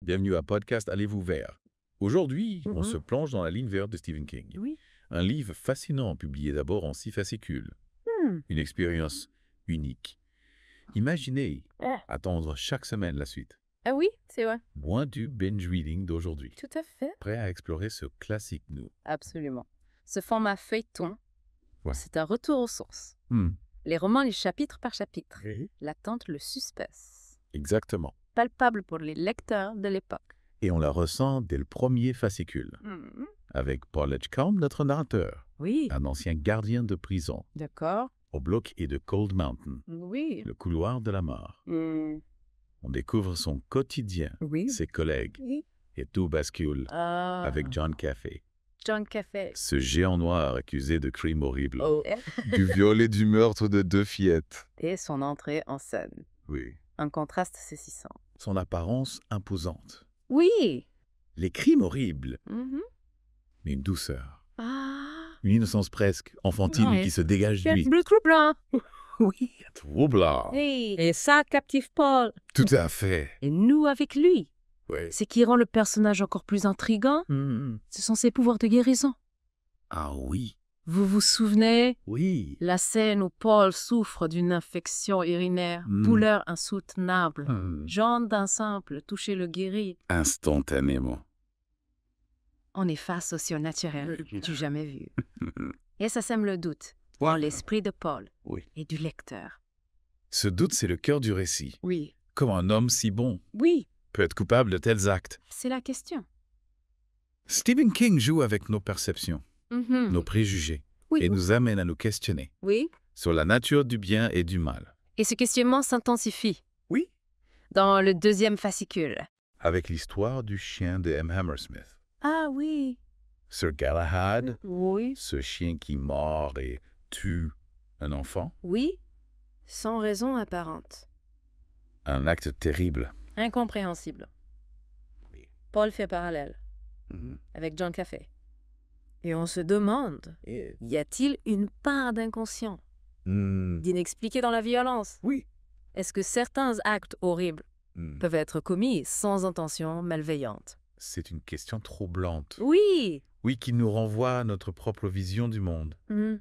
bienvenue à Podcast Allez-vous vers. Aujourd'hui, on Mhm. se plonge dans la ligne verte de Stephen King. Oui. Un livre fascinant publié d'abord en 6 fascicules. Une expérience unique. Imaginez Ah. attendre chaque semaine la suite. Ah oui, c'est vrai. Moins du binge reading d'aujourd'hui. Tout à fait. Prêt à explorer ce classique nous. Absolument. Ce format feuilleton, Ouais. c'est un retour aux sources. Hmm, Les romans, les chapitre par chapitre. L'attente, le suspense. Exactement. Palpable pour les lecteurs de l'époque. Et on la ressent dès le premier fascicule. Avec Paul Edgecombe, notre narrateur, Oui, un ancien gardien de prison, d'accord. au bloc et de Cold Mountain, Oui. le couloir de la mort. On découvre son quotidien, Oui. ses collègues, Oui. et tout bascule Ah, avec John Caffey, John Caffey. ce géant noir accusé de crimes horribles, Oh. du viol et du meurtre de 2 fillettes. Et son entrée en scène. Oui. Un contraste saisissant. Son apparence imposante. Oui. Les crimes horribles, Mhm. mais une douceur. Ah. Une innocence presque enfantine Ouais. qui se dégage de lui. Bleu troublant. Oui. Troublant. Et ça captive Paul. Tout à fait. Et nous avec lui. Oui. Ce qui rend le personnage encore plus intriguant, ce sont ses pouvoirs de guérison. Ah oui. Vous vous souvenez Oui. la scène où Paul souffre d'une infection urinaire, douleur insoutenable. Jean d'un simple toucher le guérit. Instantanément. On est face au surnaturel du jamais vu. Et ça sème le doute dans l'esprit de Paul Oui. et du lecteur. Ce doute, c'est le cœur du récit. Oui. Comment un homme si bon Oui, peut être coupable de tels actes? c'est la question. Stephen King joue avec nos perceptions, Mhm. nos préjugés, Oui. et nous amène à nous questionner Oui. sur la nature du bien et du mal. Et ce questionnement s'intensifie. Oui. Dans le deuxième fascicule. Avec l'histoire du chien de M. Hammersmith. Ah oui. Sir Galahad, Oui. ce chien qui mord et tue un enfant. Oui. Sans raison apparente. Un acte terrible. Incompréhensible. Paul fait parallèle avec John Caffey. Et on se demande, y a-t-il une part d'inconscient, d'inexpliqué dans la violence? Oui. Est-ce que certains actes horribles peuvent être commis sans intention malveillante? C'est une question troublante. Oui. Oui, qui nous renvoie à notre propre vision du monde. Mhm.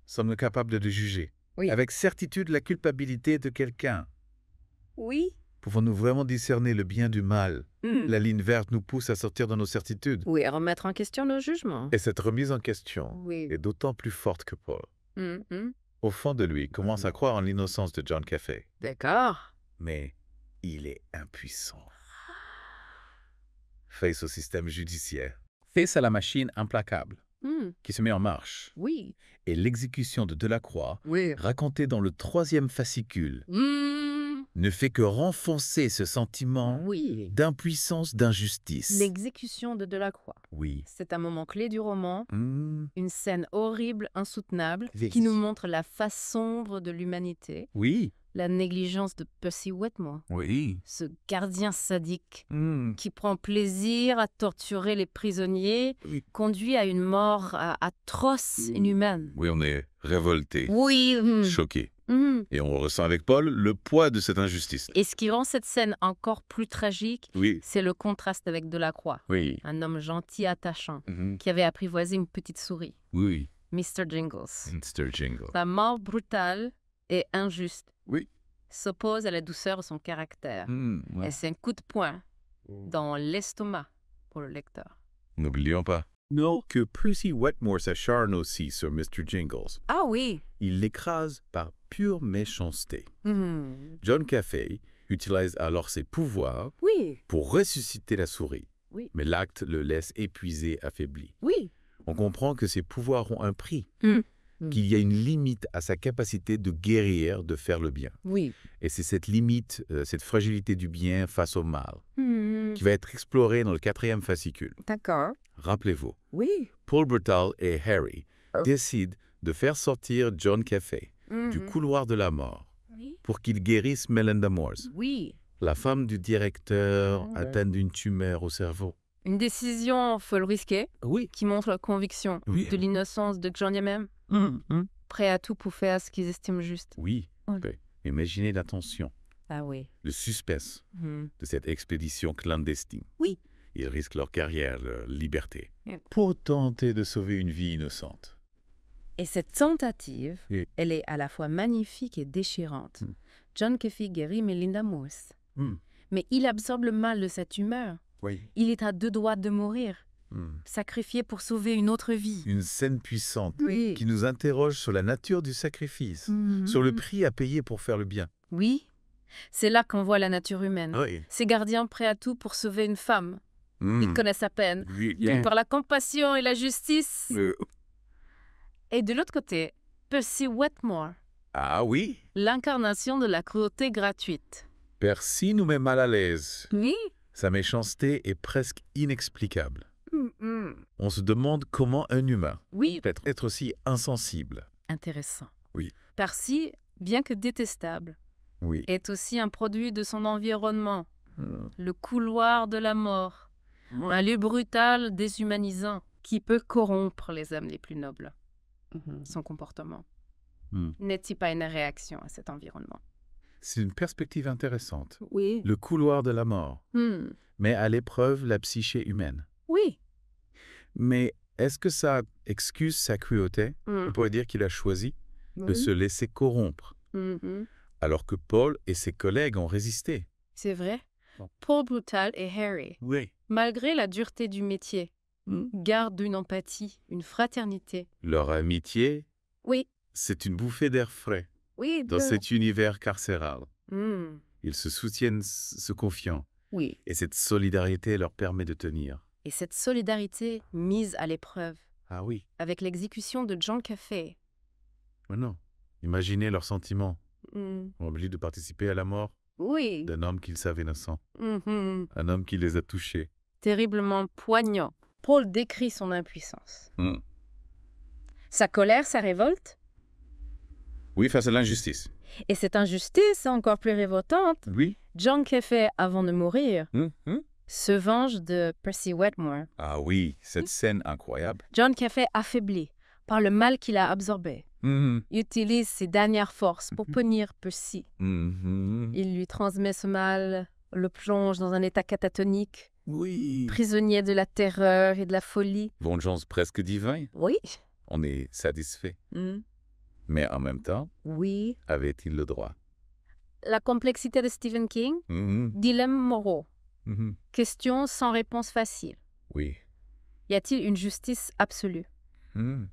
Sommes-nous capables de juger Oui. avec certitude la culpabilité de quelqu'un? Oui. Pouvons-nous vraiment discerner le bien du mal? Mhm. La ligne verte nous pousse à sortir de nos certitudes. Oui, à remettre en question nos jugements. Et cette remise en question Oui. est d'autant plus forte que Paul, Mhm. au fond de lui, commence à croire en l'innocence de John Caffey. D'accord. Mais il est impuissant. Face au système judiciaire, face à la machine implacable Mhm. qui se met en marche, Oui. et l'exécution de Delacroix, Oui. racontée dans le 3e fascicule, Mhm. ne fait que renforcer ce sentiment Oui. d'impuissance, d'injustice. L'exécution de Delacroix. Oui. C'est un moment clé du roman, Hmm. une scène horrible, insoutenable, Oui. qui nous montre la face sombre de l'humanité, Oui. la négligence de Percy Wetmore, Oui. ce gardien sadique Hmm. qui prend plaisir à torturer les prisonniers, Oui. conduit à une mort atroce, inhumaine. Oui, on est révolté, Oui. choqué. Mhm. Et on ressent avec Paul le poids de cette injustice. Et ce qui rend cette scène encore plus tragique, Oui. c'est le contraste avec Delacroix, Oui. un homme gentil, attachant, Mhm. qui avait apprivoisé une petite souris, Oui. Mr. Jingles. Mr. Jingle. Sa mort brutale et injuste Oui. s'oppose à la douceur de son caractère. Ouais. Et c'est un coup de poing dans l'estomac pour le lecteur. N'oublions pas. Non, que Percy Wetmore s'acharne aussi sur Mr. Jingles. Ah oui. Il l'écrase par pure méchanceté. Mhm. John Caffey utilise alors ses pouvoirs Oui. pour ressusciter la souris. Oui. Mais l'acte le laisse épuisé, affaibli. Oui. On comprend que ses pouvoirs ont un prix, Mm. qu'il y a une limite à sa capacité de guérir, de faire le bien. Oui. Et c'est cette limite, cette fragilité du bien face au mal, Mhm. qui va être explorée dans le 4e fascicule. D'accord. Rappelez-vous, Oui. Paul Bertal et Harry Oh. décident de faire sortir John Caffey du Mhm. couloir de la mort Oui. pour qu'il guérisse Melinda Morse, Oui. la femme du directeur Ouais. atteinte d'une tumeur au cerveau. Une décision folle risquée Oui. qui montre la conviction Oui. de l'innocence de John Yemem, prêt à tout pour faire ce qu'ils estiment juste. Oui. Ouais. Imaginez la tension, Ah oui. le suspense de cette expédition clandestine. Oui. Ils risquent leur carrière, leur liberté, pour tenter de sauver une vie innocente. Et cette tentative, Oui. elle est à la fois magnifique et déchirante. John Coffey guérit Melinda Morse. Mais il absorbe le mal de cette humeur. Oui. Il est à 2 doigts de mourir, sacrifié pour sauver une autre vie. Une scène puissante Oui. qui nous interroge sur la nature du sacrifice, sur le prix à payer pour faire le bien. Oui. C'est là qu'on voit la nature humaine. Oui. Ces gardiens prêts à tout pour sauver une femme. Ils connaissent à peine. Oui. Par la compassion et la justice. Et de l'autre côté, Percy Wetmore, Ah oui. l'incarnation de la cruauté gratuite. Percy nous met mal à l'aise. Oui. Sa méchanceté est presque inexplicable. On se demande comment un humain Oui. peut être aussi insensible. Intéressant. Oui. Percy, bien que détestable, Oui. est aussi un produit de son environnement. Le couloir de la mort. Un lieu brutal, déshumanisant, qui peut corrompre les âmes les plus nobles. Son comportement n'est-il pas une réaction à cet environnement? C'est une perspective intéressante. Oui. Le couloir de la mort met à l'épreuve la psyché humaine. Oui. Mais est-ce que ça excuse sa cruauté? On pourrait dire qu'il a choisi de se laisser corrompre, alors que Paul et ses collègues ont résisté. C'est vrai. Bon. Paul Brutal et Harry, Oui. malgré la dureté du métier, gardent une empathie, une fraternité. Leur amitié, Oui. c'est une bouffée d'air frais Oui. dans cet univers carcéral. Mm. Ils se soutiennent, se confient, Oui. et cette solidarité leur permet de tenir. Et cette solidarité mise à l'épreuve Ah oui, avec l'exécution de John Coffey. mais non. Imaginez leurs sentiments, Mm. obligés de participer à la mort Oui. d'un homme qu'ils savent innocent, Mhm. un homme qui les a touchés. Terriblement poignant. Paul décrit son impuissance. Sa colère, sa révolte. Oui, face à l'injustice. Et cette injustice encore plus révoltante, Oui. John Coffey, avant de mourir, se venge de Percy Wetmore. Ah oui, cette scène incroyable. John Coffey, affaibli par le mal qu'il a absorbé, utilise ses dernières forces pour punir Percy. Il lui transmet ce mal, le plonge dans un état catatonique, Oui. prisonnier de la terreur et de la folie. Vengeance presque divine. Oui. On est satisfait. Mais en même temps, Oui. avait-il le droit? La complexité de Stephen King, dilemme moraux, question sans réponse facile. Oui. Y a-t-il une justice absolue?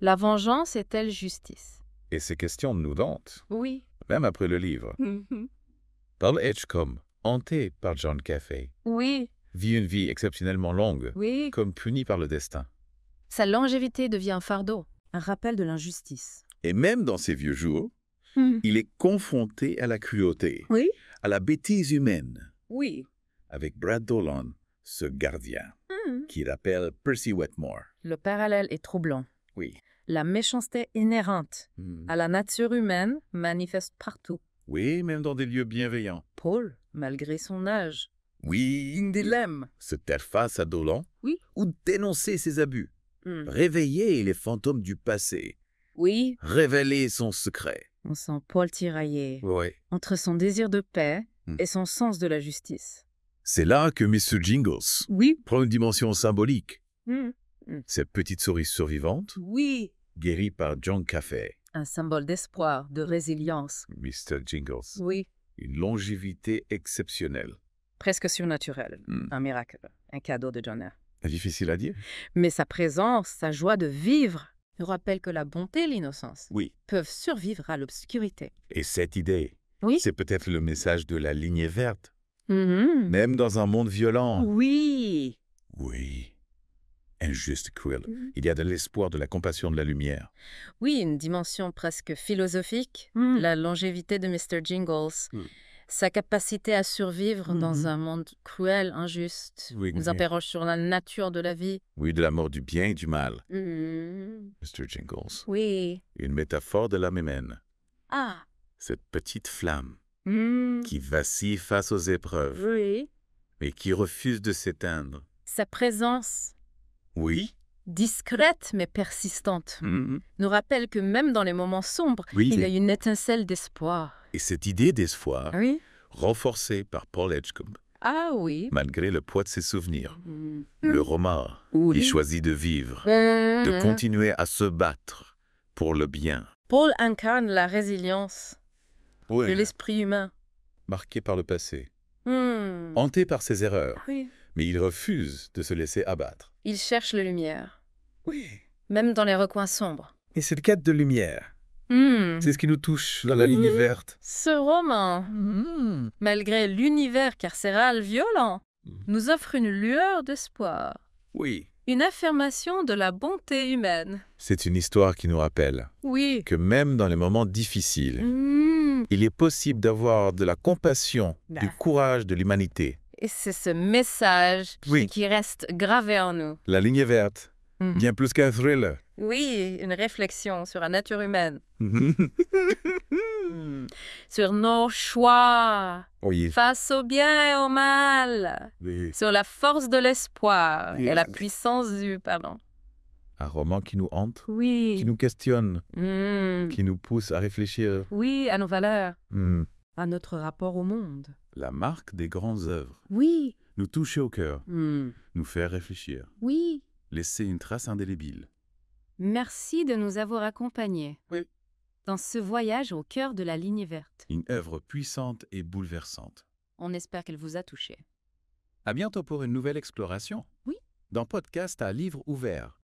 La vengeance est-elle justice? Et ces questions nous dentent, Oui. même après le livre. Paul Edgecombe, hanté par John Coffey, Oui. vit une vie exceptionnellement longue, Oui. comme puni par le destin. Sa longévité devient un fardeau, un rappel de l'injustice. Et même dans ses vieux jours, il est confronté à la cruauté, Oui. à la bêtise humaine, Oui. avec Brad Dolan, ce gardien, qui rappelle Percy Wetmore. Le parallèle est troublant. Oui. La méchanceté inhérente à la nature humaine manifeste partout. Oui, même dans des lieux bienveillants. Paul, malgré son âge, Oui. dilemme. Se taire face à Dolan, Oui. ou dénoncer ses abus. Réveiller les fantômes du passé. Oui. Révéler son secret. On sent Paul tiraillé Oui. entre son désir de paix et son sens de la justice. C'est là que Mr. Jingles Oui. prend une dimension symbolique. Cette petite souris survivante, Oui. guérie par John Coffey. Un symbole d'espoir, de résilience. Mr. Jingles. Oui. Une longévité exceptionnelle. Presque surnaturel. Un miracle. Un cadeau de John R. Difficile à dire? Mais sa présence, sa joie de vivre, nous rappelle que la bonté et l'innocence Oui. peuvent survivre à l'obscurité. Et cette idée, Oui. c'est peut-être le message de la lignée verte. Même dans un monde violent. Oui. Oui. Injuste, cruel. Il y a de l'espoir, de la compassion, de la lumière. Oui, une dimension presque philosophique. La longévité de Mr. Jingles. Sa capacité à survivre dans un monde cruel, injuste, Oui, nous oui. interroge sur la nature de la vie. Oui, de la mort du bien et du mal. Mr. Jingles. Oui. Une métaphore de l'âme humaine. Ah. Cette petite flamme qui vacille face aux épreuves, Oui. mais qui refuse de s'éteindre. Sa présence, Oui. discrète mais persistante, nous rappelle que même dans les moments sombres, Oui, il y a une étincelle d'espoir. Et cette idée d'espoir, Oui. renforcé par Paul Edgecombe, Ah oui. malgré le poids de ses souvenirs. Le roman, Oui. il choisit de vivre, de continuer à se battre pour le bien. Paul incarne la résilience de l'esprit humain. Marqué par le passé, hanté par ses erreurs, Oui. mais il refuse de se laisser abattre. Il cherche la lumière, Oui. même dans les recoins sombres. Et cette quête de lumière, c'est ce qui nous touche dans la ligne verte. Ce roman, malgré l'univers carcéral violent, nous offre une lueur d'espoir, Oui. une affirmation de la bonté humaine. C'est une histoire qui nous rappelle Oui. que même dans les moments difficiles, il est possible d'avoir de la compassion, du courage de l'humanité. Et c'est ce message qui reste gravé en nous. La ligne verte, bien plus qu'un thriller. Oui, une réflexion sur la nature humaine. Sur nos choix, face au bien et au mal, sur la force de l'espoir et la puissance du pardon. Un roman qui nous hante, Oui. qui nous questionne, qui nous pousse à réfléchir. Oui, à nos valeurs, à notre rapport au monde. La marque des grandes œuvres. Oui. Nous toucher au cœur, nous faire réfléchir, Oui. laisser une trace indélébile. Merci de nous avoir accompagnés dans ce voyage au cœur de la ligne verte. Une œuvre puissante et bouleversante. On espère qu'elle vous a touché. À bientôt pour une nouvelle exploration. Oui. Dans Podcast à livre ouvert.